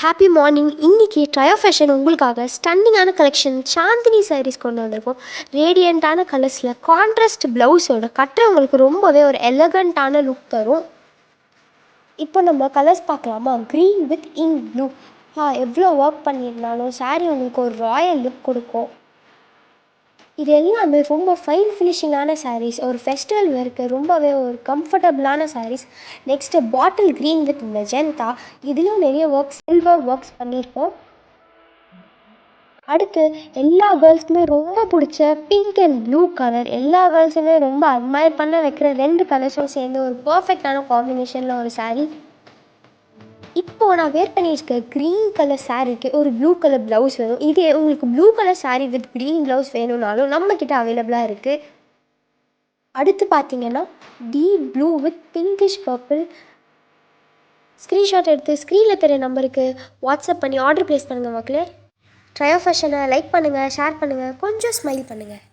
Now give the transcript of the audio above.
Happy morning. இன்றைக்கி trio fashion உங்களுக்காக ஸ்டன்னிங்கான collection Chandni saris கொண்டு வந்திருக்கோம். ரேடியண்ட்டான கலர்ஸில் கான்ட்ராஸ்ட் ப்ளவுஸோட கட்டுறவங்களுக்கு ரொம்பவே ஒரு எலகண்ட்டான லுக் தரும். இப்போ நம்ம கலர்ஸ் பார்க்கலாமா? Green with ink blue. எவ்வளோ ஒர்க் பண்ணியிருந்தாலும் சாரீ உங்களுக்கு ஒரு ராயல் லுக் கொடுக்கும். இது எல்லாமே ரொம்ப ஃபைன் ஃபினிஷிங்கான சாரீஸ். ஒரு ஃபெஸ்டிவல் வேருக்கு ரொம்பவே ஒரு கம்ஃபர்டபுளான sarees. Next bottle green with magenta. இதுலேயும் நிறைய ஒர்க்ஸ், சில்வர் ஒர்க்ஸ் பண்ணியிருக்கோம். அடுத்து எல்லா கேர்ள்ஸ்க்குமே ரொம்ப பிடிச்ச பிங்க் அண்ட் ப்ளூ கலர். எல்லா கேர்ள்ஸுமே ரொம்ப அட்மையர் பண்ண வைக்கிற 2 கலர்ஸும் சேர்ந்து ஒரு பர்ஃபெக்டான காம்பினேஷனில் ஒரு சாரீ. இப்போது நான் வேர் பண்ணியிருக்க க்ரீன் கலர் சாரீக்கு ஒரு ப்ளூ கலர் ப்ளவுஸ் வேணும். இதே உங்களுக்கு blue colour sari with green blouse வேணும்னாலும் நம்மக்கிட்ட அவைலபிளாக இருக்குது. அடுத்து பார்த்தீங்கன்னா deep blue with pinkish purple. Screenshot எடுத்து ஸ்க்ரீனில் தெரிய நம்பருக்கு வாட்ஸ்அப் பண்ணி ஆர்டர் ப்ளேஸ் பண்ணுங்கள் மக்களே. ட்ரையோ ஃபேஷனை லைக் பண்ணுங்கள், ஷேர் பண்ணுங்கள், கொஞ்சம் ஸ்மைல் பண்ணுங்கள்.